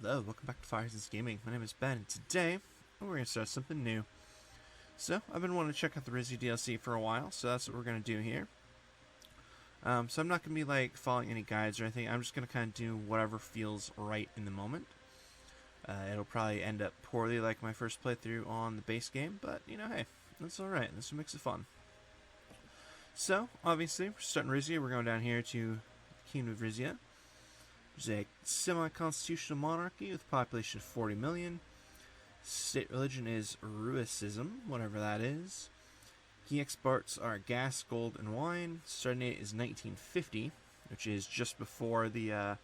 Hello, welcome back to Firesense Gaming. My name is Ben, and today we're going to start something new. So, I've been wanting to check out the Rizia DLC for a while, so that's what we're going to do here. So I'm not going to be following any guides or anything. I'm just going to kind of do whatever feels right in the moment. It'll probably end up poorly like my first playthrough on the base game, but hey, that's alright. This will mix it fun. So, obviously, we're starting Rizia. We're going down here to the Kingdom of Rizia. There's a semi-constitutional monarchy with a population of 40 million. State religion is Ruicism, whatever that is. Key exports are gas, gold, and wine. Starting date is 1950, which is just before the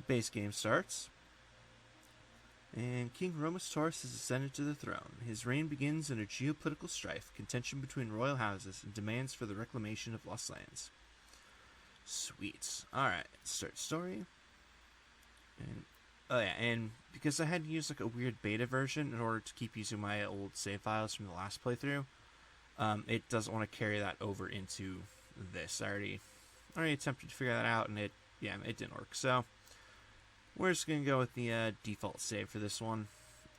base game starts. And King Romus has ascended to the throne. His reign begins under geopolitical strife, contention between royal houses, and demands for the reclamation of lost lands. Sweet. Alright, start story. And, oh yeah, and because I had to use a weird beta version in order to keep using my old save files from the last playthrough, it doesn't want to carry that over into this. I already attempted to figure that out, and it didn't work. So we're just gonna go with the default save for this one,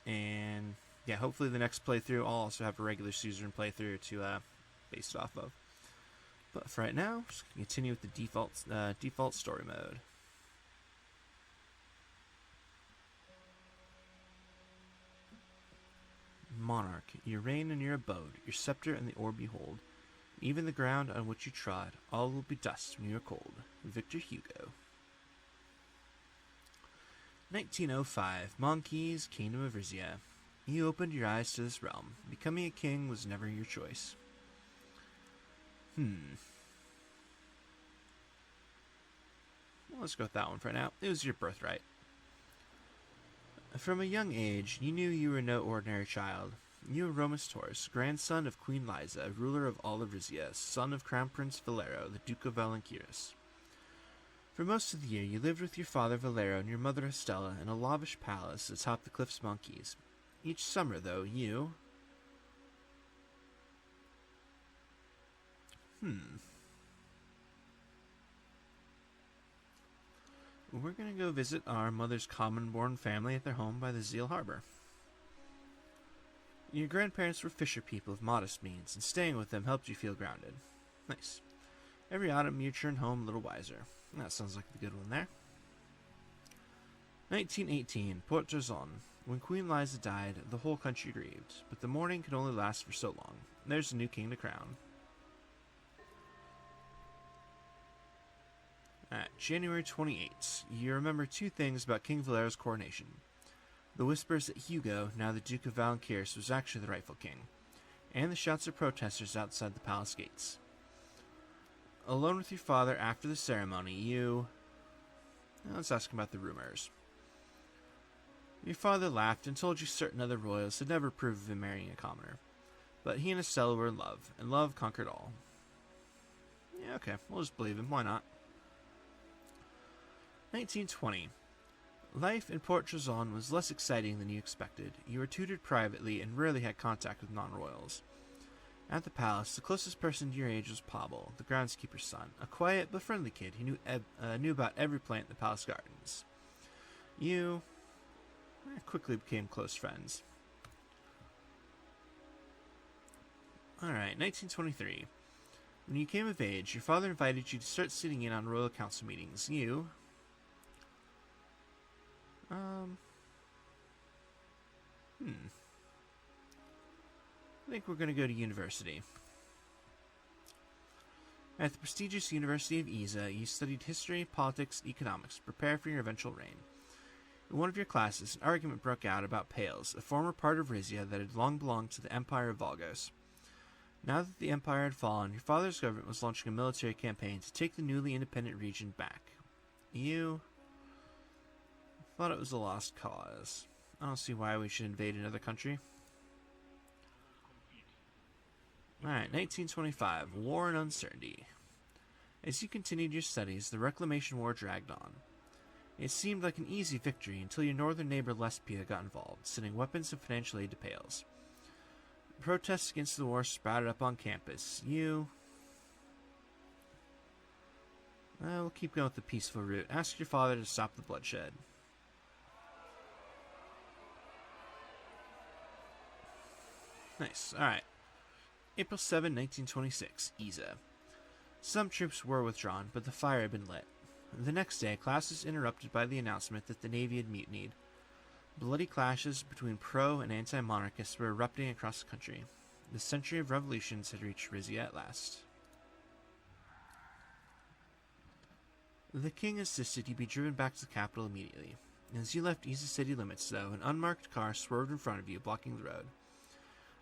and yeah, hopefully the next playthrough I'll also have a regular Suzerain playthrough to base it off of. But for right now, just gonna continue with the default story mode. Monarch, your reign and your abode, your scepter and the orb you hold, even the ground on which you trod, all will be dust when you are cold. Victor Hugo. 1905, Monkeys, Kingdom of Rizia. You opened your eyes to this realm. Becoming a king was never your choice. Well, let's go with that one for now. It was your birthright. From a young age, you knew you were no ordinary child. You were Romus Taurus, grandson of Queen Liza, ruler of all of Rizia, son of Crown Prince Valero, the Duke of Valenkiris. For most of the year, you lived with your father Valero and your mother Estella in a lavish palace atop the cliff's monkeys. Each summer, though, you... We're going to go visit our mother's common-born family at their home by the Zeal Harbor. Your grandparents were fisher people of modest means, and staying with them helped you feel grounded. Nice. Every autumn you return home a little wiser. That sounds like the good one there. 1918, Port Jason. When Queen Liza died, the whole country grieved, but the mourning could only last for so long. There's a new king to crown. January 28th, you remember two things about King Valero's coronation. The whispers that Hugo, now the Duke of Valenkiris, was actually the rightful king, and the shouts of protesters outside the palace gates. Alone with your father after the ceremony, you... Let's ask him about the rumors. Your father laughed and told you certain other royals had never approved of him marrying a commoner, but he and Estella were in love, and love conquered all. Yeah, okay, we'll just believe him, why not? 1920. Life in Port Jason was less exciting than you expected. You were tutored privately and rarely had contact with non-royals. At the palace, the closest person to your age was Pablo, the groundskeeper's son, a quiet but friendly kid who knew about every plant in the palace gardens. You quickly became close friends. Alright, 1923. When you came of age, your father invited you to start sitting in on royal council meetings. You... I think we're going to go to university. At the prestigious University of Isa, you studied history, politics, and economics to prepare for your eventual reign. In one of your classes, an argument broke out about Pales, a former part of Rizia that had long belonged to the Empire of Valgos. Now that the Empire had fallen, your father's government was launching a military campaign to take the newly independent region back. You... thought it was a lost cause. I don't see why we should invade another country. Alright, 1925. War and Uncertainty. As you continued your studies, the Reclamation War dragged on. It seemed like an easy victory until your northern neighbor Lespia got involved, sending weapons and financial aid to Pales. Protests against the war sprouted up on campus. You... we'll keep going with the peaceful route. Ask your father to stop the bloodshed. Nice. Alright. April 7, 1926. Isa. Some troops were withdrawn, but the fire had been lit. The next day, class was interrupted by the announcement that the Navy had mutinied. Bloody clashes between pro and anti-monarchists were erupting across the country. The century of revolutions had reached Rizia at last. The king insisted he be driven back to the capital immediately. As you left Isa city limits, though, an unmarked car swerved in front of you, blocking the road.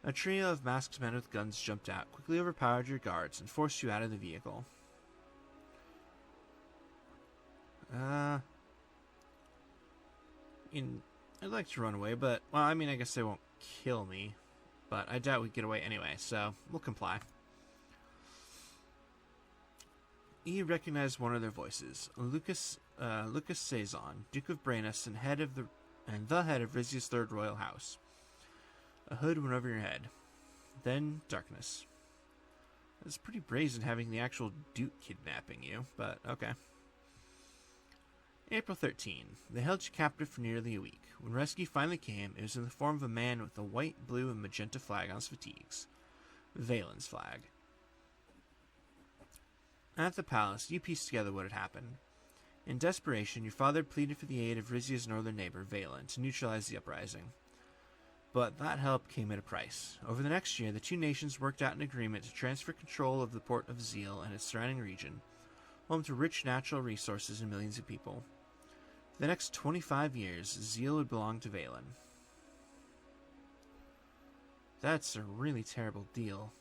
A trio of masked men with guns jumped out, quickly overpowered your guards, and forced you out of the vehicle. I'd like to run away, but, well, I mean, I guess they won't kill me. But I doubt we'd get away anyway, so we'll comply. He recognized one of their voices, Lucas Sazon, Duke of Brainas and the head of Rizia's Third Royal House. A hood went over your head. Then darkness. It's pretty brazen having the actual Duke kidnapping you, but okay. April 13. They held you captive for nearly a week. When rescue finally came, it was in the form of a man with a white, blue, and magenta flag on his fatigues. Valen's flag. At the palace, you pieced together what had happened. In desperation, your father pleaded for the aid of Rizia's northern neighbor, Valen, to neutralize the uprising. But that help came at a price. Over the next year, the two nations worked out an agreement to transfer control of the port of Zeal and its surrounding region, home to rich natural resources and millions of people. For the next 25 years, Zeal would belong to Valen. That's a really terrible deal.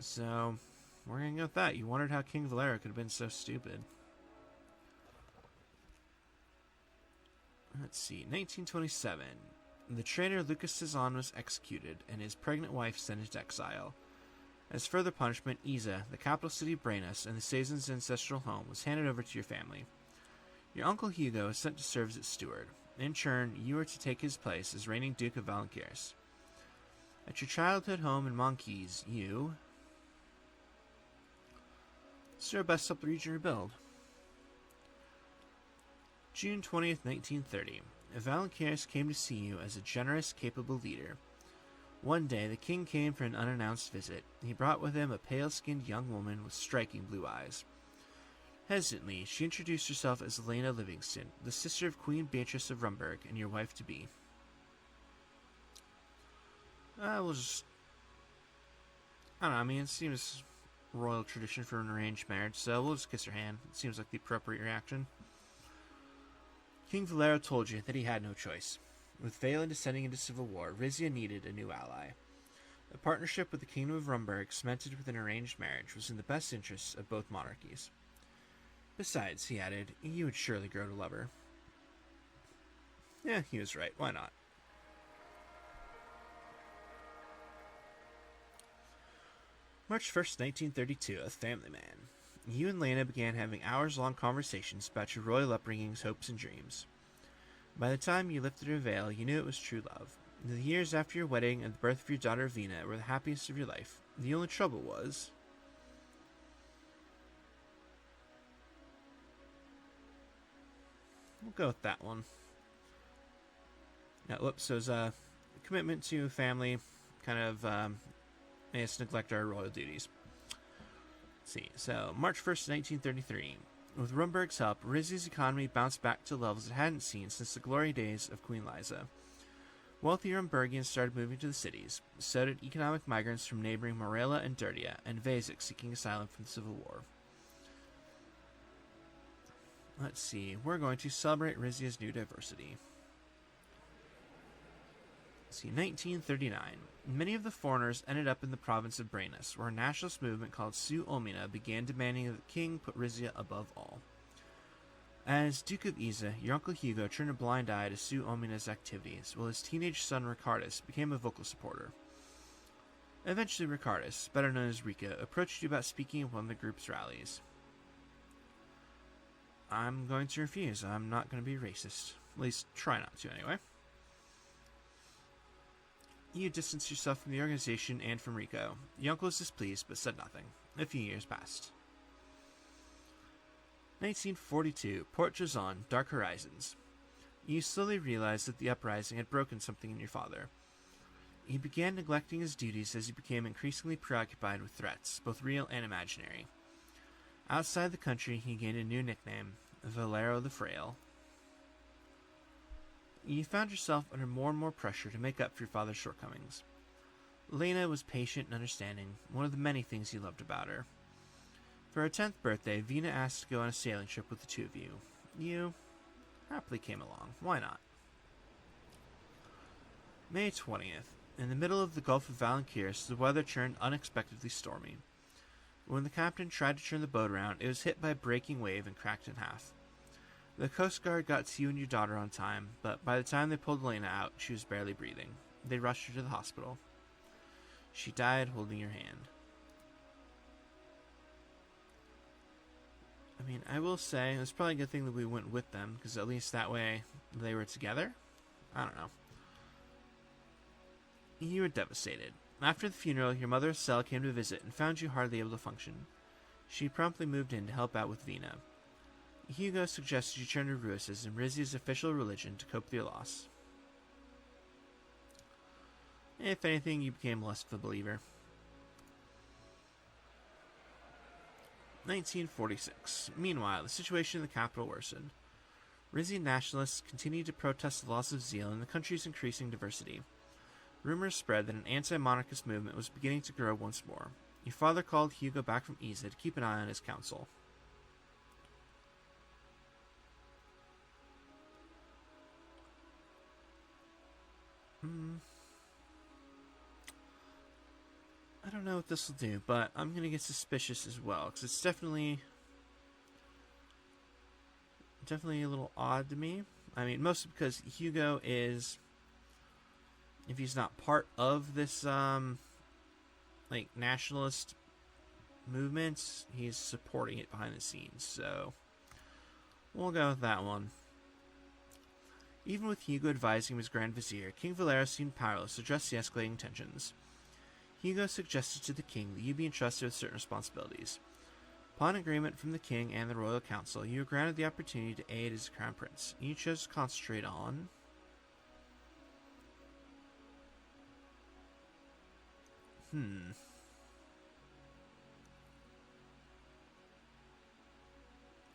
So, we're gonna go with that. You wondered how King Valera could have been so stupid. Let's see, 1927. The traitor Lucas Sazon was executed, and his pregnant wife sent into exile. As further punishment, Isa, the capital city of Brainas, and the Sazon's ancestral home, was handed over to your family. Your uncle Hugo was sent to serve as its steward. In turn, you were to take his place as reigning Duke of Valenquieres. At your childhood home in Monquise, you stir best up the region rebuild. June 20th, 1930. Valenquieres came to see you as a generous, capable leader. One day, the king came for an unannounced visit. He brought with him a pale-skinned young woman with striking blue eyes. Hesitantly, she introduced herself as Elena Livingston, the sister of Queen Beatrice of Rumburg and your wife-to-be. We'll just... I don't know, I mean, it seems royal tradition for an arranged marriage, so we'll just kiss her hand. It seems like the appropriate reaction. King Valero told you that he had no choice. With Valen descending into civil war, Rizia needed a new ally. A partnership with the Kingdom of Rumburg, cemented with an arranged marriage, was in the best interests of both monarchies. Besides, he added, you would surely grow to love her. Yeah, he was right. Why not? March 1st, 1932, a family man. You and Lena began having hours-long conversations about your royal upbringing's hopes and dreams. By the time you lifted her veil, you knew it was true love. The years after your wedding and the birth of your daughter Vina were the happiest of your life. The only trouble was... We'll go with that one. Now, whoops, so it was a commitment to family, kind of made us neglect our royal duties. Let's see, so March 1st, 1933. With Rumburg's help, Rizia's economy bounced back to levels it hadn't seen since the glory days of Queen Liza. Wealthy Rumburgians started moving to the cities, so did economic migrants from neighboring Morella and Dirtia, and Vazik seeking asylum from the Civil War. Let's see, we're going to celebrate Rizia's new diversity. Let's see, 1939. Many of the foreigners ended up in the province of Brainas, where a nationalist movement called Su Omina began demanding that the king put Rizia above all. As Duke of Isa, your uncle Hugo turned a blind eye to Su Omina's activities, while his teenage son Ricardus became a vocal supporter. Eventually Ricardus, better known as Rico, approached you about speaking at one of the group's rallies. I'm going to refuse. I'm not going to be racist. At least, try not to, anyway. You distanced yourself from the organization and from Rico. Your uncle was displeased, but said nothing. A few years passed. 1942, Port Jazan, Dark Horizons. You slowly realized that the uprising had broken something in your father. He began neglecting his duties as he became increasingly preoccupied with threats, both real and imaginary. Outside the country, he gained a new nickname, Valero the Frail. You found yourself under more and more pressure to make up for your father's shortcomings. Lena was patient and understanding, one of the many things he loved about her. For her 10th birthday, Vina asked to go on a sailing trip with the two of you. You happily came along. Why not? May 20th. In the middle of the Gulf of Valenkiris, the weather turned unexpectedly stormy. When the captain tried to turn the boat around, it was hit by a breaking wave and cracked in half. The Coast Guard got to you and your daughter on time, but by the time they pulled Lena out, she was barely breathing. They rushed her to the hospital. She died holding your hand. I mean, I will say, it's probably a good thing that we went with them, because at least that way they were together. I don't know. You were devastated. After the funeral, your mother Estelle came to visit and found you hardly able to function. She promptly moved in to help out with Vina. Hugo suggested you turn to Ruis's and Rizia's official religion to cope with your loss. If anything, you became less of a believer. 1946. Meanwhile, the situation in the capital worsened. Rizian nationalists continued to protest the loss of zeal in the country's increasing diversity. Rumors spread that an anti-monarchist movement was beginning to grow once more. Your father called Hugo back from Isa to keep an eye on his council. I don't know what this will do, but I'm going to get suspicious as well, because it's definitely a little odd to me. I mean, mostly because Hugo is, if he's not part of this, nationalist movement, he's supporting it behind the scenes, so we'll go with that one. Even with Hugo advising him as Grand Vizier, King Valero seemed powerless to address the escalating tensions. Hugo suggested to the king that you be entrusted with certain responsibilities. Upon agreement from the king and the royal council, you were granted the opportunity to aid as crown prince. You chose to concentrate on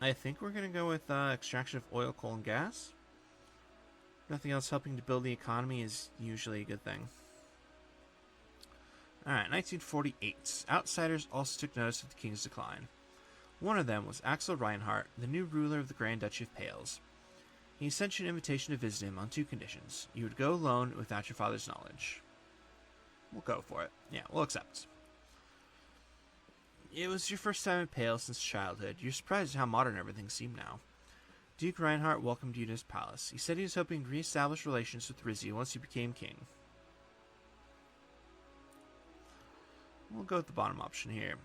I think we're going to go with extraction of oil, coal, and gas. Nothing else helping to build the economy is usually a good thing. Alright, 1948. Outsiders also took notice of the king's decline. One of them was Axel Reinhardt, the new ruler of the Grand Duchy of Pales. He sent you an invitation to visit him on two conditions. You would go alone without your father's knowledge. We'll go for it. Yeah, we'll accept. It was your first time in Pales since childhood. You're surprised at how modern everything seemed now. Duke Reinhardt welcomed you to his palace. He said he was hoping to re-establish relations with Rizia once he became king. We'll go with the bottom option here.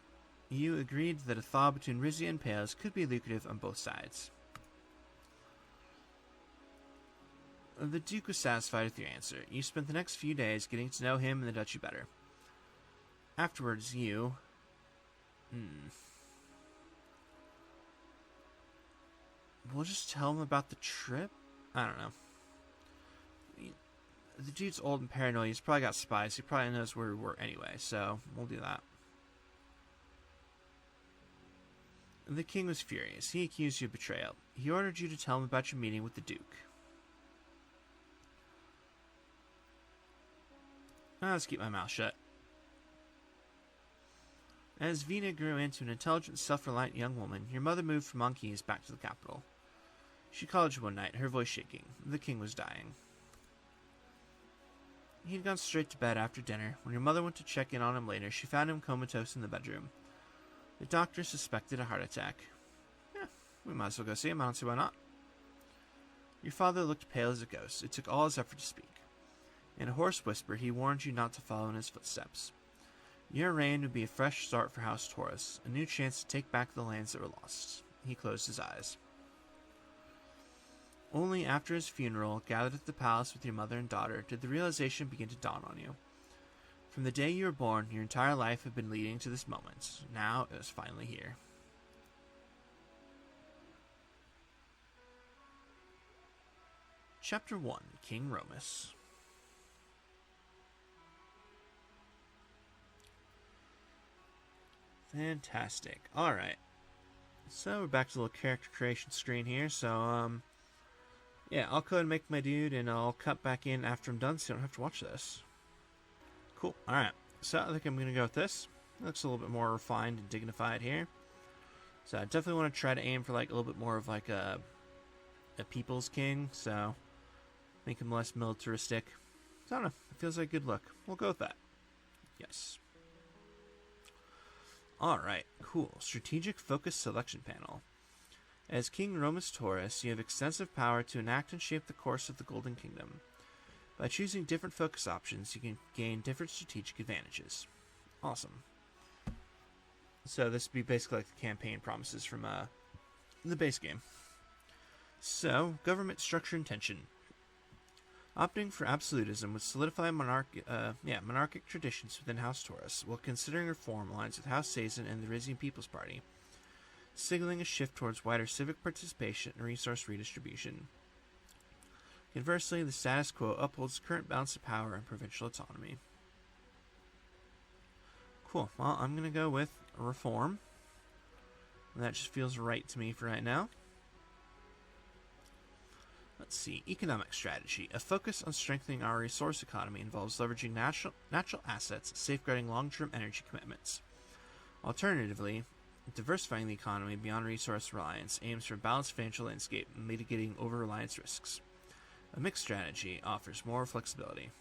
You agreed that a thaw between Rizia and Pales could be lucrative on both sides. The Duke was satisfied with your answer. You spent the next few days getting to know him and the duchy better. Afterwards, you... We'll just tell him about the trip? I don't know. The dude's old and paranoid. He's probably got spies. He probably knows where we were anyway, so we'll do that. The king was furious. He accused you of betrayal. He ordered you to tell him about your meeting with the Duke. Let's keep my mouth shut. As Vina grew into an intelligent, self-reliant young woman, your mother moved from Monkeys back to the capital. She called you one night, her voice shaking. The king was dying. He had gone straight to bed after dinner. When your mother went to check in on him later, she found him comatose in the bedroom. The doctor suspected a heart attack. We might as well go see him. I don't see why not. Your father looked pale as a ghost. It took all his effort to speak. In a hoarse whisper, he warned you not to follow in his footsteps. Your reign would be a fresh start for House Taurus, a new chance to take back the lands that were lost. He closed his eyes. Only after his funeral, gathered at the palace with your mother and daughter, did the realization begin to dawn on you. From the day you were born, your entire life had been leading to this moment. Now it was finally here. Chapter 1, King Romus. Fantastic. Alright. So we're back to the little character creation screen here. So, yeah, I'll go ahead and make my dude, and I'll cut back in after I'm done so you don't have to watch this. Cool. Alright. So I think I'm going to go with this. It looks a little bit more refined and dignified here. So I definitely want to try to aim for like a little bit more of like a people's king. So make him less militaristic. So I don't know. It feels like a good look. We'll go with that. Yes. Alright, cool. Strategic Focus Selection Panel. As King Romus Taurus, you have extensive power to enact and shape the course of the Golden Kingdom. By choosing different focus options, you can gain different strategic advantages. Awesome. So this would be basically like the campaign promises from the base game. So, government structure and tension. Opting for absolutism would solidify monarchic traditions within House Taurus, while considering reform aligns with House Sazin and the Rizian People's Party, signaling a shift towards wider civic participation and resource redistribution. Conversely, the status quo upholds the current balance of power and provincial autonomy. Cool. Well, I'm going to go with reform. That just feels right to me for right now. Let's see. Economic strategy. A focus on strengthening our resource economy involves leveraging natural assets, safeguarding long-term energy commitments. Alternatively, diversifying the economy beyond resource reliance aims for a balanced financial landscape and mitigating over-reliance risks. A mixed strategy offers more flexibility.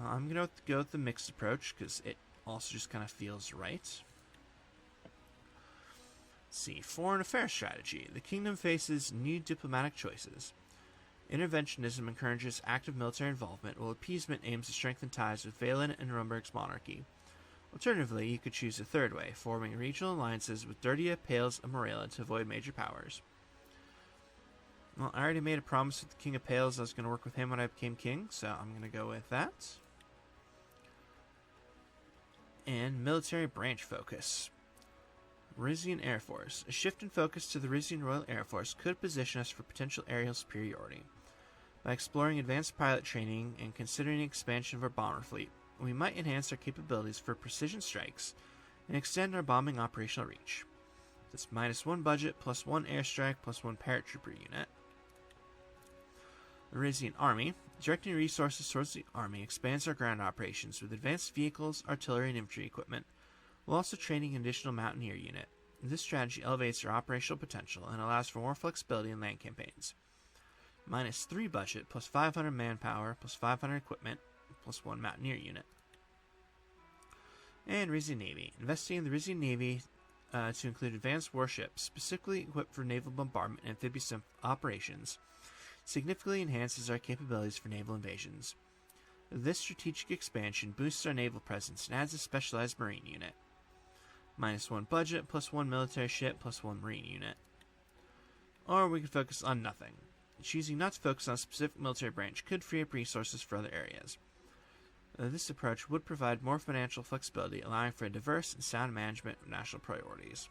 I'm going to go with the mixed approach because it also just kind of feels right. Let's see. Foreign affairs strategy. The kingdom faces new diplomatic choices. Interventionism encourages active military involvement, while appeasement aims to strengthen ties with Valen and Rumberg's monarchy. Alternatively, you could choose a third way, forming regional alliances with Dirtia, Pales, and Morella to avoid major powers. Well, I already made a promise with the King of Pales I was going to work with him when I became king, so I'm going to go with that. And military branch focus. Rizian Air Force. A shift in focus to the Rizian Royal Air Force could position us for potential aerial superiority. By exploring advanced pilot training and considering the expansion of our bomber fleet, we might enhance our capabilities for precision strikes and extend our bombing operational reach. That's -1 budget, +1 airstrike, +1 paratrooper unit. The Rizian Army. Directing resources towards the Army expands our ground operations with advanced vehicles, artillery, and infantry equipment, while also training an additional Mountaineer unit. This strategy elevates our operational potential and allows for more flexibility in land campaigns. -3 budget, +500 manpower, +500 equipment, +1 Mountaineer unit. And Rizian Navy. Investing in the Rizian Navy to include advanced warships, specifically equipped for naval bombardment and amphibious operations, significantly enhances our capabilities for naval invasions. This strategic expansion boosts our naval presence and adds a specialized marine unit. -1 budget, +1 military ship, +1 marine unit. Or we could focus on nothing. Choosing not to focus on a specific military branch could free up resources for other areas. This approach would provide more financial flexibility, allowing for a diverse and sound management of national priorities.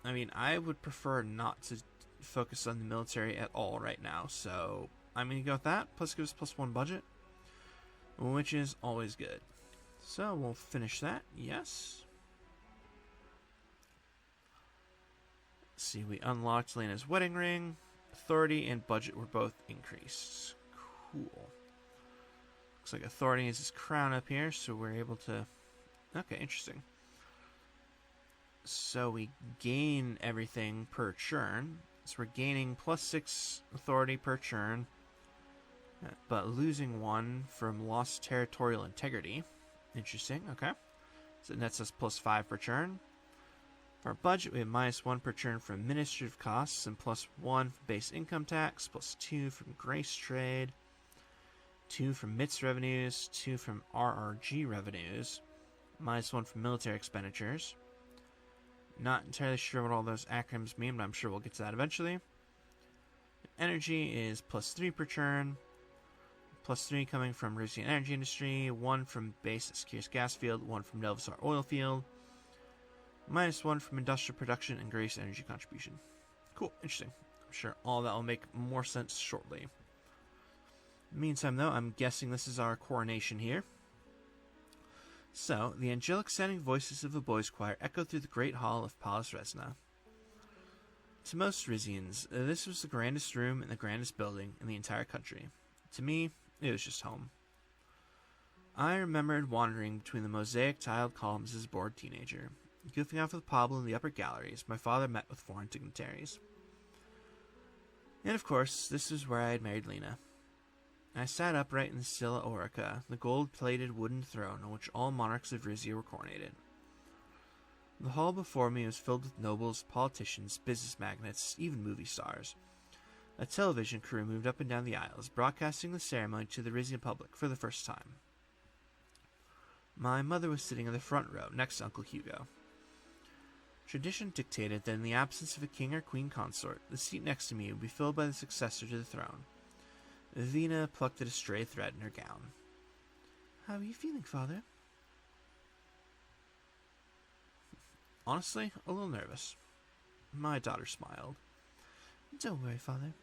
I mean, I would prefer not to focus on the military at all right now, so I'm going to go with that. Plus gives us +1 budget, which is always good. So we'll finish that. Yes. Let's see, we unlocked Lena's wedding ring. Authority and budget were both increased. Cool. Looks like authority is his crown up here, so we're able to... Okay, interesting. So we gain everything per churn. So we're gaining +6 authority per churn, but losing 1 from lost territorial integrity. Interesting, okay. So it nets us +5 per churn. For our budget, we have -1 per churn from administrative costs and +1 from base income tax, +2 from grace trade, 2 from MITS revenues, 2 from RRG revenues, -1 from military expenditures. Not entirely sure what all those acronyms mean, but I'm sure we'll get to that eventually. Energy is +3 per churn, +3 coming from Rizian Energy Industry, 1 from base Secures Gas Field, 1 from Delvisar Oil Field, -1 from Industrial Production and Grace Energy Contribution. Cool, interesting. I'm sure all that will make more sense shortly. Meantime, though, I'm guessing this is our coronation here. So, the angelic-sounding voices of the boys' choir echoed through the great hall of Palace Resna. To most Rizians, this was the grandest room and the grandest building in the entire country. To me, it was just home. I remembered wandering between the mosaic-tiled columns as a bored teenager, goofing off with Pablo in the upper galleries. My father met with foreign dignitaries. And of course, this was where I had married Lena. I sat upright in the Silla Aurica, the gold-plated wooden throne on which all monarchs of Rizia were coronated. The hall before me was filled with nobles, politicians, business magnates, even movie stars. A television crew moved up and down the aisles, broadcasting the ceremony to the Rizian public for the first time. My mother was sitting in the front row, next to Uncle Hugo. Tradition dictated that in the absence of a king or queen consort, the seat next to me would be filled by the successor to the throne. Vina plucked at a stray thread in her gown. "How are you feeling, Father?" "Honestly, a little nervous." My daughter smiled. "Don't worry, Father.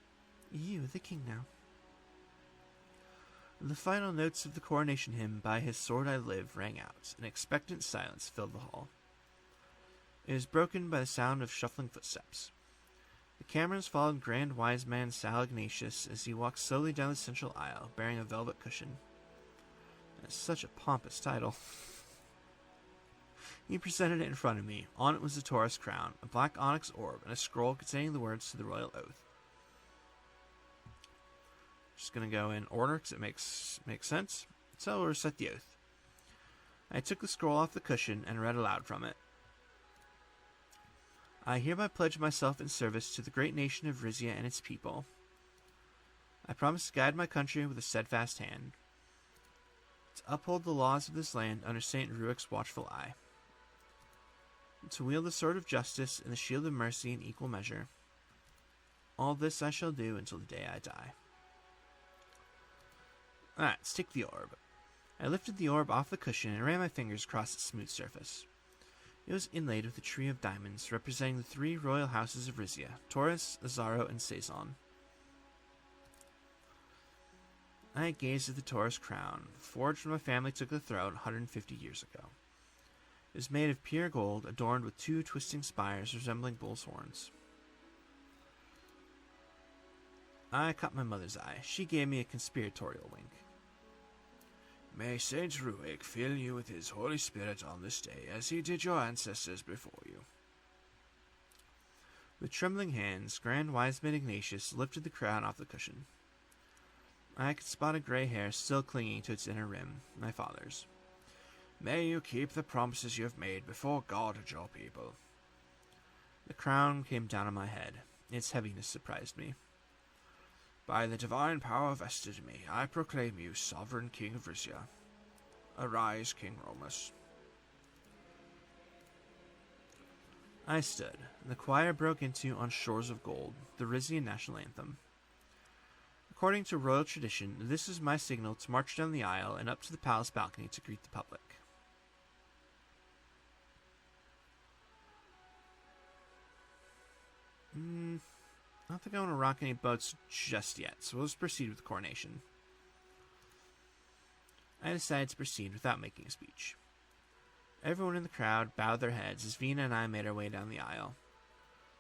You are the king now." The final notes of the coronation hymn, "By His Sword I Live," rang out, and expectant silence filled the hall. It was broken by the sound of shuffling footsteps. The camerons followed Grand Wise Man Sal Ignatius as he walked slowly down the central aisle, bearing a velvet cushion. That's such a pompous title. He presented it in front of me. On it was the Taurus crown, a black onyx orb, and a scroll containing the words to the royal oath. Just going to go in order because it makes sense. So we'll recite the oath. I took the scroll off the cushion and read aloud from it. "I hereby pledge myself in service to the great nation of Rizia and its people. I promise to guide my country with a steadfast hand, to uphold the laws of this land under Saint Ruick's watchful eye, to wield the sword of justice and the shield of mercy in equal measure. All this I shall do until the day I die." Alright, let's take the orb. I lifted the orb off the cushion and ran my fingers across its smooth surface. It was inlaid with a tree of diamonds, representing the three royal houses of Rizia: Taurus, Azaro, and Saison. I gazed at the Taurus crown, forged when my family took the throne 150 years ago. It was made of pure gold, adorned with two twisting spires resembling bull's horns. I caught my mother's eye. She gave me a conspiratorial wink. "May Saint Ruick fill you with his Holy Spirit on this day, as he did your ancestors before you." With trembling hands, Grand Wise Man Ignatius lifted the crown off the cushion. I could spot a gray hair still clinging to its inner rim, my father's. "May you keep the promises you have made before God and your people." The crown came down on my head. Its heaviness surprised me. "By the divine power vested in me, I proclaim you sovereign king of Rizia. Arise, King Romus." I stood, and the choir broke into "On Shores of Gold," the Rizian national anthem. According to royal tradition, this is my signal to march down the aisle and up to the palace balcony to greet the public. I don't think I want to rock any boats just yet, so we'll just proceed with the coronation. I decided to proceed without making a speech. Everyone in the crowd bowed their heads as Vina and I made our way down the aisle.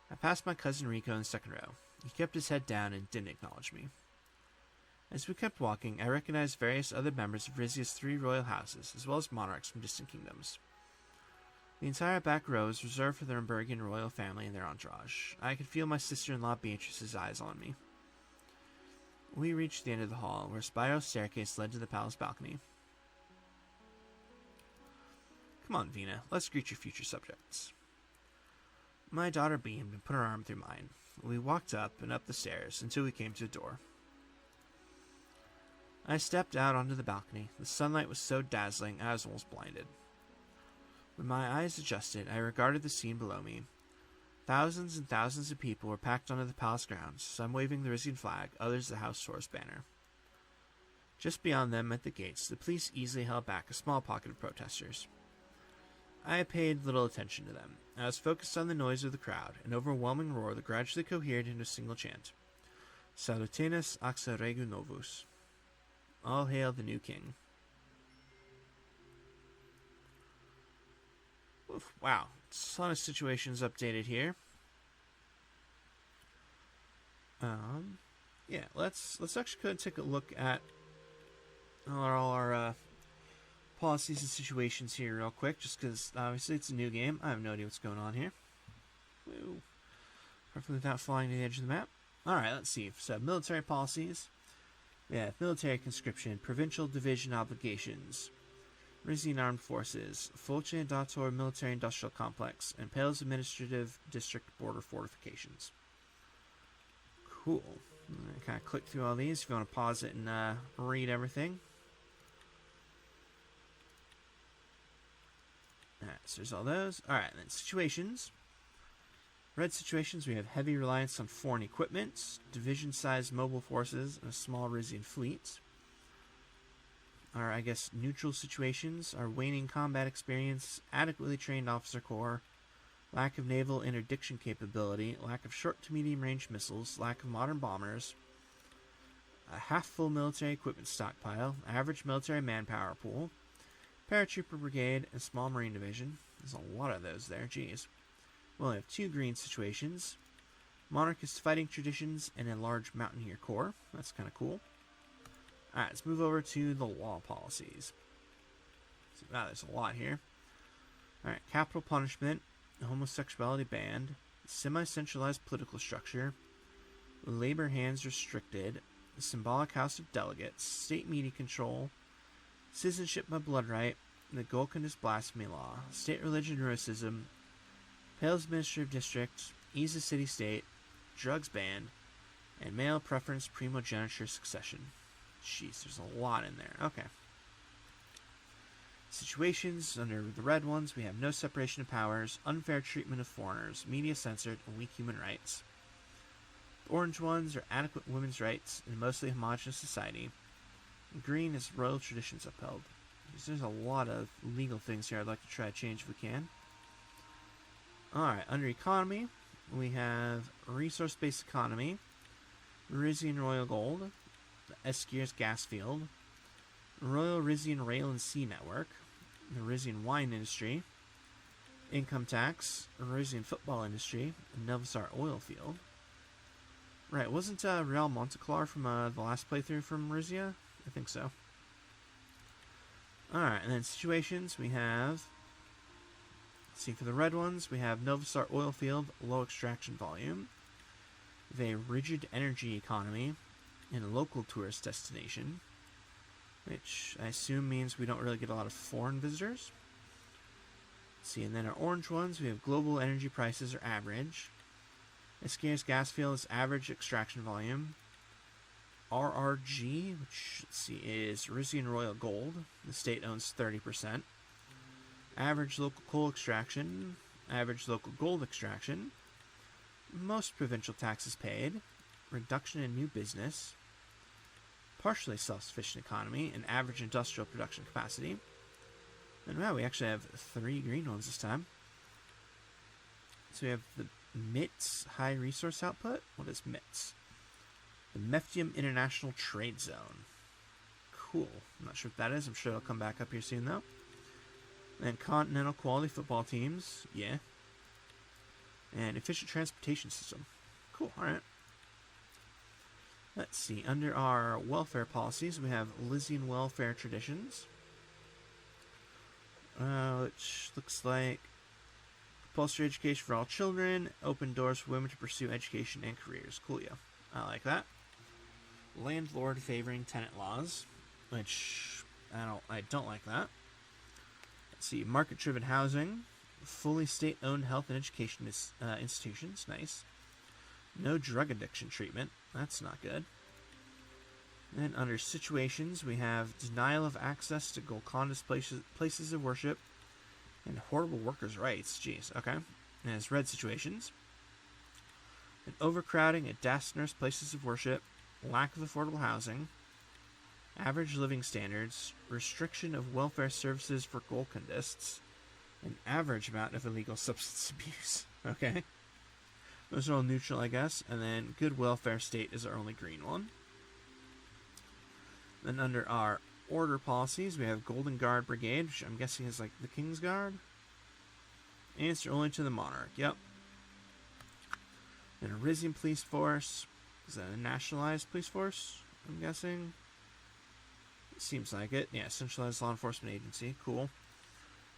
I passed my cousin Rico in the second row. He kept his head down and didn't acknowledge me. As we kept walking, I recognized various other members of Rizia's three royal houses, as well as monarchs from distant kingdoms. The entire back row was reserved for the Nurembergian royal family and their entourage. I could feel my sister-in-law Beatrice's eyes on me. We reached the end of the hall, where a spiral staircase led to the palace balcony. "Come on, Vina, let's greet your future subjects." My daughter beamed and put her arm through mine. We walked up and up the stairs until we came to a door. I stepped out onto the balcony. The sunlight was so dazzling I was almost blinded. When my eyes adjusted, I regarded the scene below me. Thousands and thousands of people were packed onto the palace grounds, some waving the Rizian flag, others the House Taurus banner. Just beyond them, at the gates, the police easily held back a small pocket of protesters. I paid little attention to them. I was focused on the noise of the crowd, an overwhelming roar that gradually cohered into a single chant. "Salutemus axa regu novus." All hail the new king. Oof, wow, a lot of situations updated here. Yeah, let's actually go and take a look at all our policies and situations here real quick, just because obviously it's a new game. I have no idea what's going on here. Woo. Perfectly without flying to the edge of the map. Alright, let's see. So, military policies. We have military conscription, provincial division obligations, Rizian Armed Forces, Folce Dator Military Industrial Complex, and Pales Administrative District Border Fortifications. Cool. Kind of click through all these if you want to pause it and read everything. Alright, so there's all those. Alright, then situations. Red situations, we have heavy reliance on foreign equipment, division-sized mobile forces, and a small Rizian fleet. Our, I guess, neutral situations are waning combat experience, adequately trained officer corps, lack of naval interdiction capability, lack of short to medium range missiles, lack of modern bombers, a half-full military equipment stockpile, average military manpower pool, paratrooper brigade, and small marine division. There's a lot of those there, geez. We only have 2 green situations, monarchist fighting traditions, and a large mountaineer corps. That's kind of cool. Alright, let's move over to the law policies. Wow, there's a lot here. Alright, capital punishment, homosexuality banned, semi-centralized political structure, labor hands restricted, symbolic house of delegates, state media control, citizenship by blood right, the Golkandist blasphemy law, state religion racism, Pales Administrative District, ease of city-state, drugs banned, and male preference primogeniture succession. Jeez, there's a lot in there. Okay. Situations, under the red ones, we have no separation of powers, unfair treatment of foreigners, media censored, and weak human rights. The orange ones are adequate women's rights in a mostly homogenous society. And green is royal traditions upheld. There's a lot of legal things here I'd like to try to change if we can. Alright, under economy, we have resource-based economy, Rizian Royal Gold, the Eskiers Gas Field, Royal Rizian Rail and Sea Network, the Rizian Wine Industry, Income Tax, Rizian Football Industry, and Novasar Oil Field. Right, wasn't Real Monteclar from the last playthrough from Rizia? I think so. Alright, and then situations, we have... Let's see, for the red ones, we have Novasar Oil Field, low extraction volume. We have a rigid energy economy and a local tourist destination, which I assume means we don't really get a lot of foreign visitors. Let's see, and then our orange ones, we have global energy prices are average. Escares Gas Field is average extraction volume. RRG, which, let's see, is Rizian Royal Gold. The state owns 30%. Average local coal extraction, average local gold extraction, most provincial taxes paid, reduction in new business, partially self-sufficient economy, and average industrial production capacity. And wow, we actually have 3 green ones this time. So we have the MITS High Resource Output. What is MITS? The Meftium International Trade Zone. Cool. I'm not sure what that is. I'm sure it'll come back up here soon, though. And Continental Quality Football Teams. Yeah. And Efficient Transportation System. Cool. Alright. Let's see. Under our welfare policies, we have Lysian Welfare Traditions. Which looks like compulsory education for all children, open doors for women to pursue education and careers. Cool, yeah. I like that. Landlord favoring tenant laws, which I don't like that. Let's see, market-driven housing, fully state-owned health and education institutions, nice. No drug addiction treatment, that's not good. Then under situations, we have denial of access to Golconda's places of worship and horrible workers' rights. Jeez, okay. And as red situations, and overcrowding at Dastner's places of worship, lack of affordable housing, average living standards, restriction of welfare services for Golcondists, an average amount of illegal substance abuse. Okay. Those are all neutral, I guess. And then good welfare state is our only green one. Then under our order policies, we have Golden Guard Brigade, which I'm guessing is like the King's Guard. Answer only to the Monarch. Yep. Then a Rizian Police Force. Is that a nationalized police force? I'm guessing. It seems like it. Yeah, centralized law enforcement agency. Cool.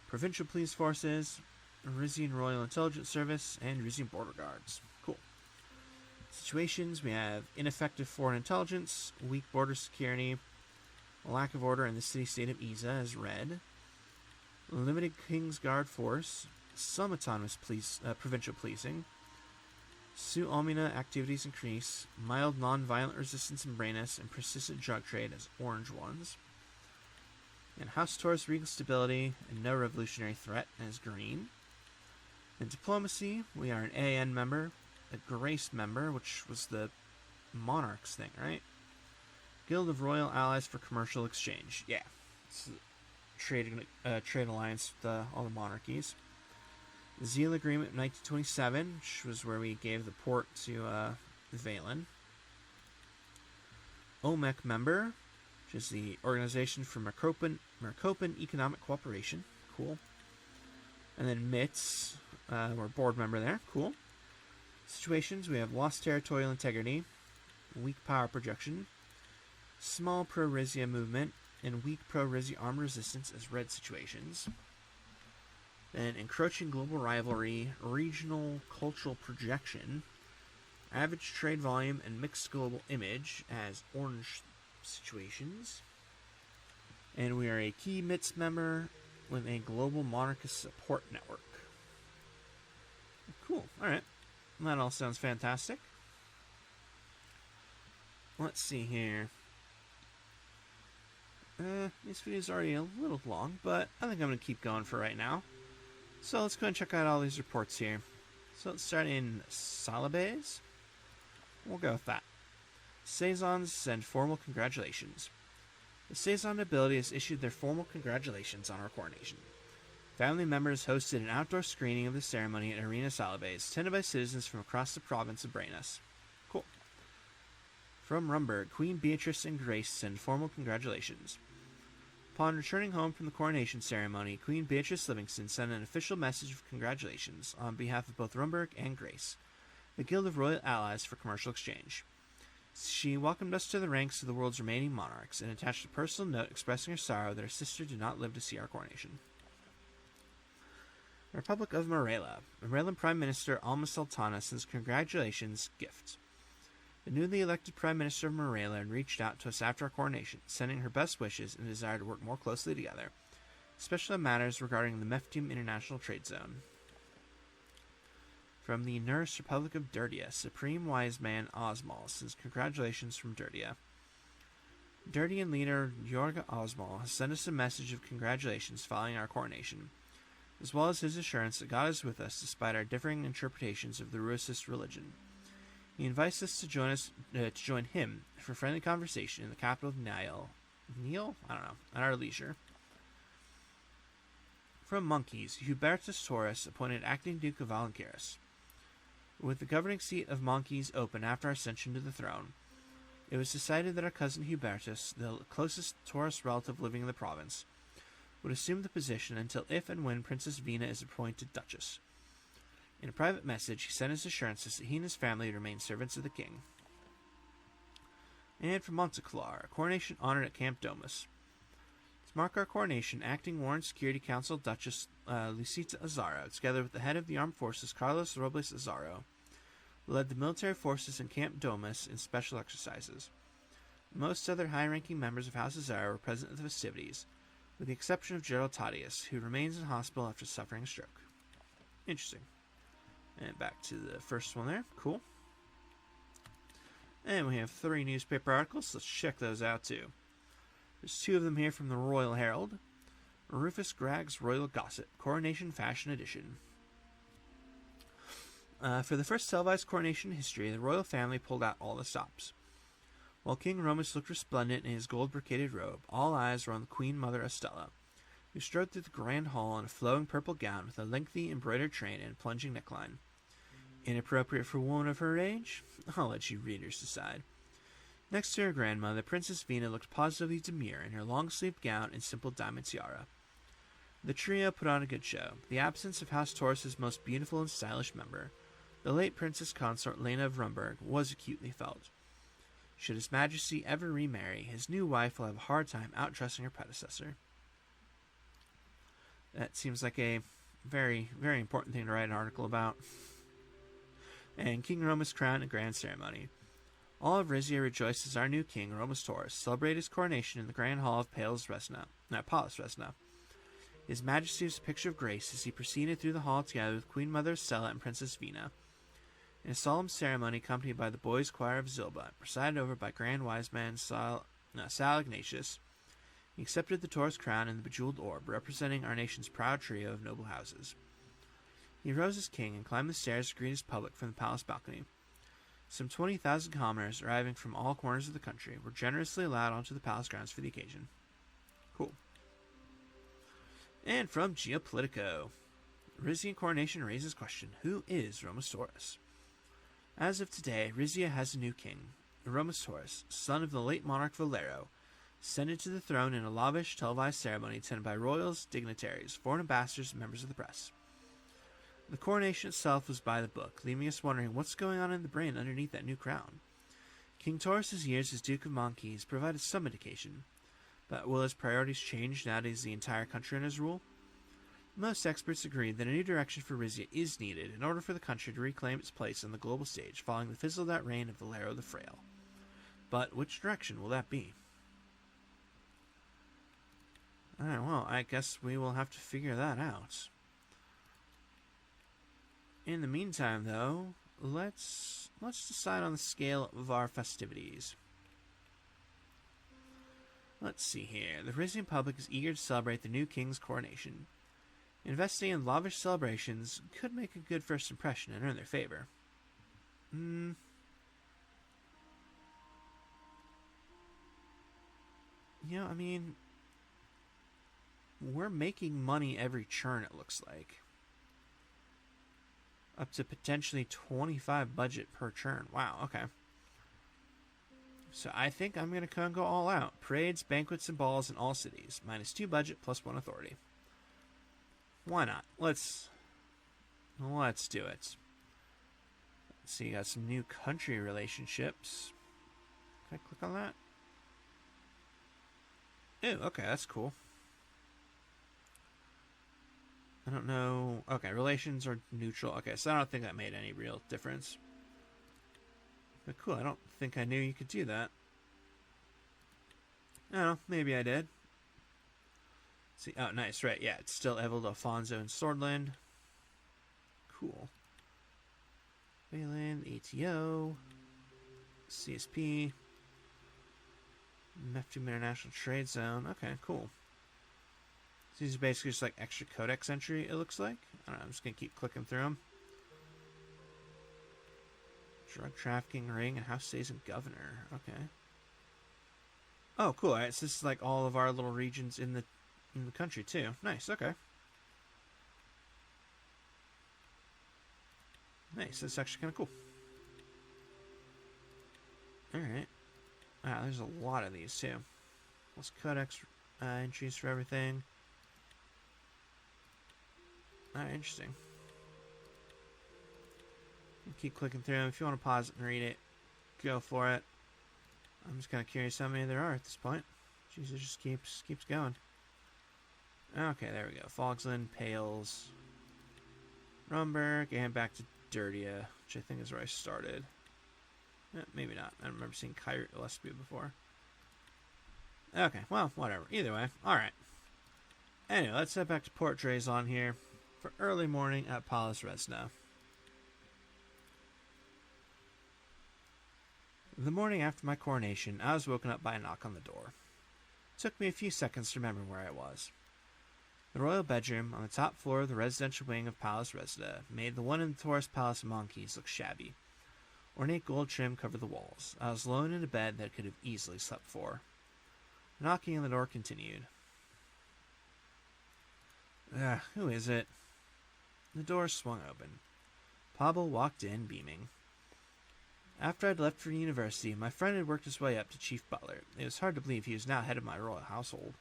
Provincial police forces, Rizian Royal Intelligence Service, and Rizian Border Guards. Cool. Situations, we have ineffective foreign intelligence, weak border security, lack of order in the city-state of Iza as red, limited King's Guard force, some autonomous provincial policing, Su Omina activities increase, mild non-violent resistance in Brainus, and persistent drug trade as orange ones. And House Taurus regal stability and no revolutionary threat as green. In diplomacy, we are an AN member, a Grace member, which was the Monarchs thing, right? Guild of Royal Allies for Commercial Exchange. Yeah, it's a trade alliance with all the monarchies. The Zeal Agreement in 1927, which was where we gave the port to Valen. OMEC member, which is the Organization for Mercopan Economic Cooperation. Cool. And then MITS, we're a board member there. Cool. Situations, we have lost territorial integrity, weak power projection, small pro-Rizia movement, and weak pro-Rizia armed resistance as red situations. Then encroaching global rivalry, regional cultural projection, average trade volume, and mixed global image as orange situations. And we are a key MITS member with a global monarchist support network. Cool. Alright. That all sounds fantastic. Let's see here. This video is already a little long, but I think I'm going to keep going for right now. So let's go and check out all these reports here. So let's start in Salabes. We'll go with that. Saisons send formal congratulations. The Saison nobility has issued their formal congratulations on our coronation. Family members hosted an outdoor screening of the ceremony at Arena Salabes, attended by citizens from across the province of Brainus. Cool. From Rumburg, Queen Beatrice and Grace send formal congratulations. Upon returning home from the coronation ceremony, Queen Beatrice Livingston sent an official message of congratulations on behalf of both Rumburg and Grace, the Guild of Royal Allies for Commercial Exchange. She welcomed us to the ranks of the world's remaining monarchs and attached a personal note expressing her sorrow that her sister did not live to see our coronation. Republic of Marela. Marelan Prime Minister Alma Sultana sends congratulations gift. The newly elected Prime Minister of Marela reached out to us after our coronation, sending her best wishes and a desire to work more closely together, especially on matters regarding the Meftium International Trade Zone. From the Nurse Republic of Dirtia, Supreme Wise Man Osmal sends congratulations from Dirtia. Dirtian leader Yorga Osmal has sent us a message of congratulations following our coronation, as well as his assurance that God is with us despite our differing interpretations of the Ruicist religion. He invites us to join him for friendly conversation in the capital of Niel, I don't know, at our leisure. From Monkeys, Hubertus Taurus appointed acting Duke of Valencaris. With the governing seat of Monkeys open after our ascension to the throne, it was decided that our cousin Hubertus, the closest Taurus relative living in the province, would assume the position until if and when Princess Vina is appointed Duchess. In a private message, he sent his assurances that he and his family would remain servants of the king. And from Monteclar, a coronation honored at Camp Domus. To mark our coronation, acting War and Security Council Duchess Lucita Azaro, together with the head of the armed forces Carlos Robles Azaro, led the military forces in Camp Domus in special exercises. Most other high-ranking members of House Azaro were present at the festivities, with the exception of Gerald Tadius, who remains in hospital after suffering a stroke. Interesting. And back to the first one there. Cool. And we have 3 newspaper articles. Let's check those out too. There's 2 of them here from the Royal Herald. Rufus Gragg's Royal Gossip, Coronation Fashion Edition. For the first televised coronation in history, the royal family pulled out all the stops. While King Romus looked resplendent in his gold-brocaded robe, all eyes were on the Queen Mother Estella, who strode through the grand hall in a flowing purple gown with a lengthy embroidered train and a plunging neckline. Inappropriate for a woman of her age? I'll let you readers decide. Next to her grandmother, Princess Vina looked positively demure in her long-sleeved gown and simple diamond tiara. The trio put on a good show. The absence of House Taurus's most beautiful and stylish member, the late Princess Consort Lena of Rumberg, was acutely felt. Should His Majesty ever remarry, his new wife will have a hard time outdressing her predecessor. That seems like a very, very important thing to write an article about. And King Romus crowned a grand ceremony. All of Rizia rejoiced as our new king, Romus Taurus, celebrated his coronation in the Grand Hall of Palace Resna. His Majesty was a picture of grace as he proceeded through the hall together with Queen Mother Stella and Princess Vina. In a solemn ceremony accompanied by the boys' choir of Zilba, presided over by Grand Wise Man Sal Ignatius, he accepted the Taurus crown and the bejeweled orb, representing our nation's proud trio of noble houses. He rose as king and climbed the stairs to greet his public from the palace balcony. Some 20,000 commoners, arriving from all corners of the country, were generously allowed onto the palace grounds for the occasion. Cool. And from Geopolitico, Rizian coronation raises question: who is Romus Taurus? As of today, Rizia has a new king, Romus Taurus, son of the late monarch Valero, ascended to the throne in a lavish televised ceremony attended by royals, dignitaries, foreign ambassadors, and members of the press. The coronation itself was by the book, leaving us wondering what's going on in the brain underneath that new crown. King Taurus's years as Duke of Monkeys provided some indication, but will his priorities change now that he's the entire country under his rule? Most experts agree that a new direction for Rizia is needed in order for the country to reclaim its place on the global stage following the fizzled-out reign of Valero the Frail. But which direction will that be? Alright, well, I guess we will have to figure that out. In the meantime, though, let's decide on the scale of our festivities. Let's see here. The Rizian public is eager to celebrate the new king's coronation. Investing in lavish celebrations could make a good first impression and earn their favor. I mean, we're making money every churn, it looks like. Up to potentially 25 budget per churn. Wow, okay. So I think I'm going to go all out. Parades, banquets, and balls in all cities. -2 budget, +1 authority. Why not? Let's do it. Let's see, you got some new country relationships. Can I click on that? Ew, okay, that's cool. I don't know. Okay, relations are neutral. Okay, so I don't think that made any real difference. But cool, I don't think I knew you could do that. I don't know, maybe I did. See, oh, nice, right, yeah, it's still Evelyn, Alfonso, and Swordland. Cool. Wayland, ATO, CSP, Meftum International Trade Zone. Okay, cool. So these are basically just like extra codex entry, it looks like. I don't know, I'm just going to keep clicking through them. Drug trafficking ring and House Stays and Governor. Okay. Oh, cool. All right, so this is like all of our little regions in the country too. Nice. Okay. Nice. That's actually kind of cool. All right. Wow, there's a lot of these too. Plus codex entries for everything. Alright, interesting. Keep clicking through them. If you want to pause it and read it, go for it. I'm just kind of curious how many there are at this point. Jeez, it just keeps going. Okay, there we go. Fogsland, Pales, Rumberg, and back to Dirtia, which I think is where I started. Maybe not. I don't remember seeing Kyrie Gillespie before. Okay, well, whatever. Either way. Alright. Anyway, let's head back to Port Drayzon here for early morning at Palace Resna. The morning after my coronation, I was woken up by a knock on the door. It took me a few seconds to remember where I was. The royal bedroom on the top floor of the residential wing of Palace Resna made the one in the Taurus Palace of Monkeys look shabby. Ornate gold trim covered the walls. I was alone in a bed that I could have easily slept for. The knocking on the door continued. Who is it? The door swung open. Pablo walked in, beaming. After I'd left for university, my friend had worked his way up to chief butler. It was hard to believe he was now head of my royal household.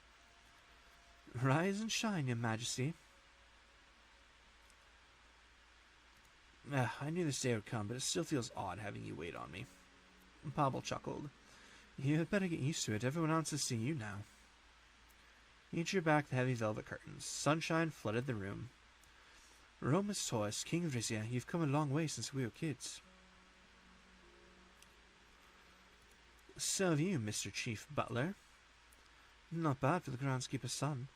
Rise and shine, your majesty. I knew this day would come, but it still feels odd having you wait on me. Pavel chuckled. You had better get used to it. Everyone else is seeing you now. He drew back the heavy velvet curtains. Sunshine flooded the room. Romus Taurus, King Rizia, you've come a long way since we were kids. So have you, Mr. Chief Butler. Not bad for the groundskeeper's son.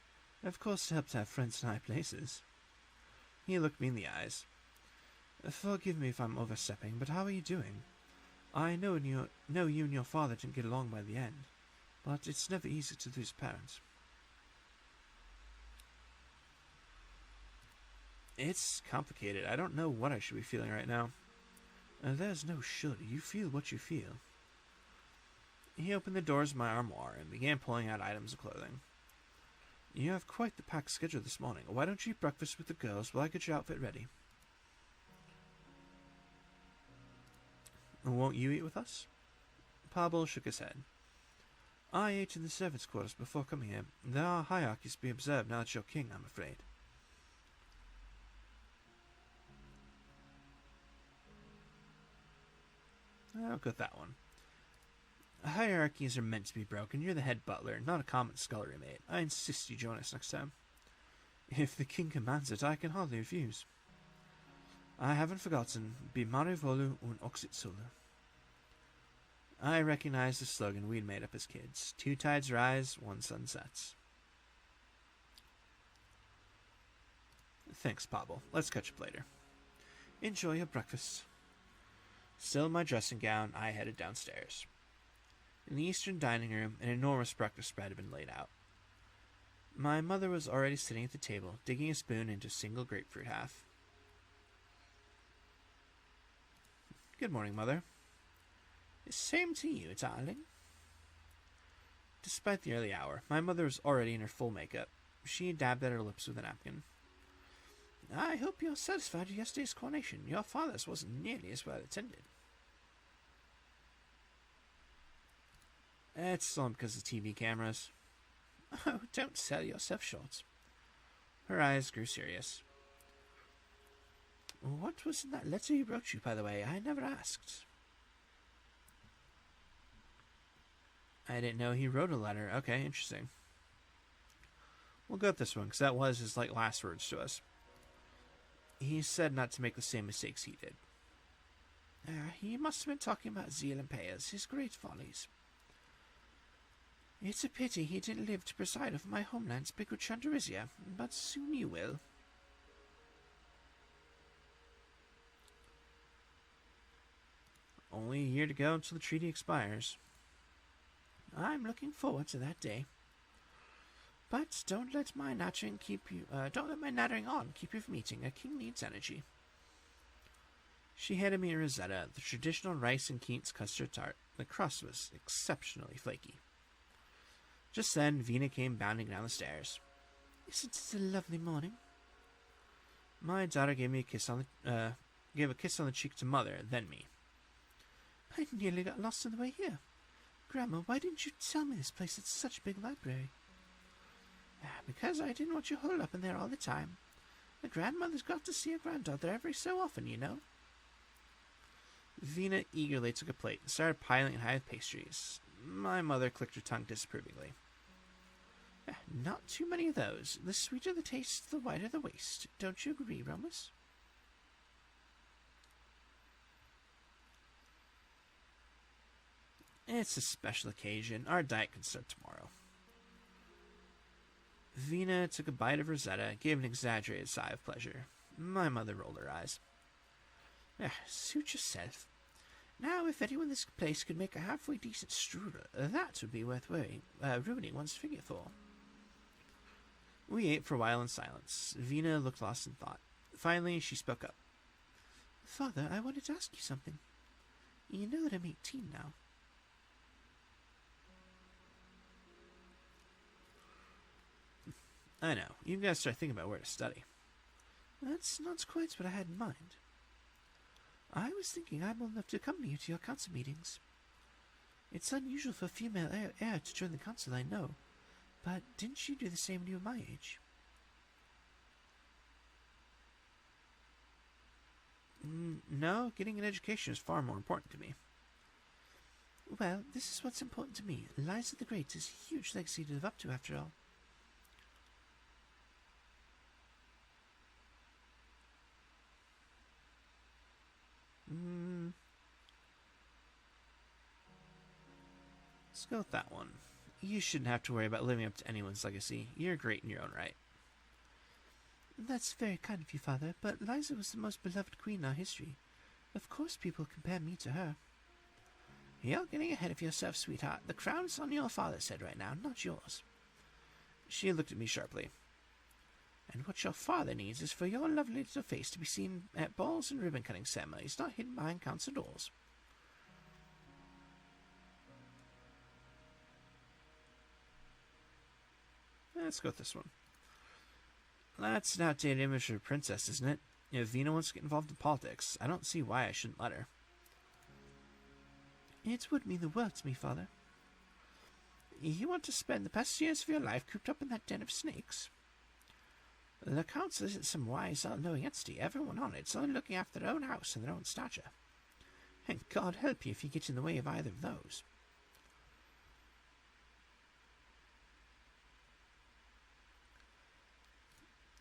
Of course it helps to have friends in high places. He looked me in the eyes. Forgive me if I'm overstepping, but how are you doing? I know you and your father didn't get along by the end, but it's never easy to lose parents. It's complicated. I don't know what I should be feeling right now. There's no should. You feel what you feel. He opened the doors of my armoire and began pulling out items of clothing. You have quite the packed schedule this morning. Why don't you eat breakfast with the girls while I get your outfit ready? Won't you eat with us? Pavel shook his head. I ate in the servants' quarters before coming here. There are hierarchies to be observed now that you're king, I'm afraid. I'll go with that one. Hierarchies are meant to be broken. You're the head butler, not a common scullery maid. I insist you join us next time. If the king commands it, I can hardly refuse. I haven't forgotten. Be mare volu un oxit solo. I recognized the slogan we'd made up as kids. Two tides rise, one sun sets. Thanks, Pavel. Let's catch up later. Enjoy your breakfast. Still in my dressing gown, I headed downstairs. In the eastern dining room, an enormous breakfast spread had been laid out. My mother was already sitting at the table, digging a spoon into a single grapefruit half. Good morning, Mother. Same to you, darling. Despite the early hour, my mother was already in her full makeup. She dabbed at her lips with a napkin. I hope you're satisfied with yesterday's coronation. Your father's wasn't nearly as well attended. It's all because of TV cameras. Oh, don't sell yourself short. Her eyes grew serious. What was in that letter he wrote you, by the way? I never asked. I didn't know he wrote a letter. Okay, interesting. We'll go with this one, because that was his last words to us. He said not to make the same mistakes he did. He must have been talking about Zeal and Payers, his great follies. It's a pity he didn't live to preside over my homeland's big Rizia, but soon you will. Only a year to go until the treaty expires. I'm looking forward to that day. But don't let my nattering on keep you from eating. A king needs energy. She handed me a Rosetta, the traditional rice and quince custard tart. The crust was exceptionally flaky. Just then, Vina came bounding down the stairs. Isn't it a lovely morning? My daughter gave a kiss on the cheek to Mother, then me. I nearly got lost on the way here. Grandma, why didn't you tell me this place had such a big library? Because I didn't want you holed up in there all the time. The grandmother's got to see her granddaughter every so often, you know. Vina eagerly took a plate and started piling it high with pastries. My mother clicked her tongue disapprovingly. Not too many of those. The sweeter the taste, the wider the waist. Don't you agree, Romus? It's a special occasion. Our diet can start tomorrow. Vina took a bite of Rosetta, gave an exaggerated sigh of pleasure. My mother rolled her eyes. Suit yourself. Now, if anyone in this place could make a halfway decent strudel, that would be worth ruining one's figure for. We ate for a while in silence. Vina looked lost in thought. Finally, she spoke up. Father, I wanted to ask you something. You know that I'm 18 now. I know. You've got to start thinking about where to study. That's not quite what I had in mind. I was thinking I'm old enough to accompany you to your council meetings. It's unusual for a female heir to join the council, I know, but didn't you do the same when you were my age? No, getting an education is far more important to me. Well, this is what's important to me. Liza the Great is a huge legacy to live up to, after all. Let's go with that one. You shouldn't have to worry about living up to anyone's legacy. You're great in your own right. That's very kind of you, Father, but Liza was the most beloved queen in our history. Of course people compare me to her. You're getting ahead of yourself, sweetheart. The crown's on your father's head right now, not yours. She looked at me sharply. And what your father needs is for your lovely little face to be seen at balls and ribbon-cutting ceremonies, not hidden behind council doors. Let's go with this one. That's an outdated image of a princess, isn't it? If Vina wants to get involved in politics, I don't see why I shouldn't let her. It would mean the world to me, Father. You want to spend the best years of your life cooped up in that den of snakes? The council isn't some wise, all-knowing entity. Everyone on it's only looking after their own house and their own stature. And God help you if you get in the way of either of those.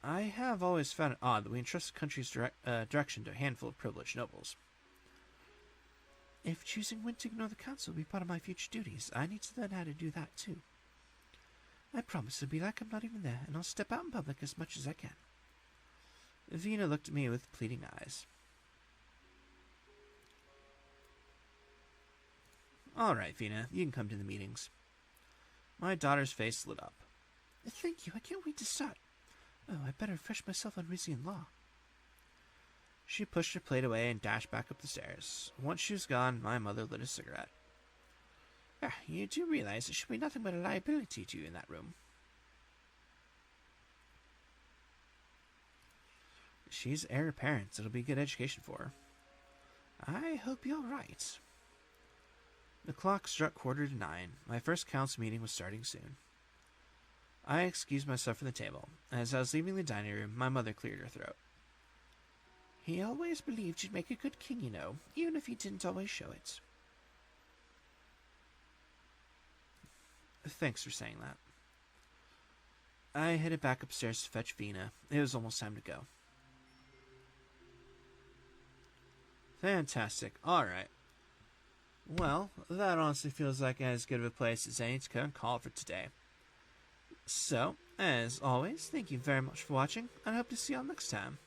I have always found it odd that we entrust the country's direction to a handful of privileged nobles. If choosing when to ignore the council will be part of my future duties, I need to learn how to do that too. I promise it'll be like I'm not even there, and I'll step out in public as much as I can. Vina looked at me with pleading eyes. All right, Vina, you can come to the meetings. My daughter's face lit up. Thank you, I can't wait to start. Oh, I better refresh myself on Rizian law. She pushed her plate away and dashed back up the stairs. Once she was gone, my mother lit a cigarette. You do realize there should be nothing but a liability to you in that room. She's heir apparent. It'll be a good education for her. I hope you're right. The clock struck 9:15. My first council meeting was starting soon. I excused myself from the table. As I was leaving the dining room, my mother cleared her throat. He always believed you'd make a good king, you know, even if he didn't always show it. Thanks for saying that. I headed back upstairs to fetch Vina. It was almost time to go. Fantastic. Alright. Well, that honestly feels like as good of a place as any to go and call for today. So, as always, thank you very much for watching, and I hope to see you all next time.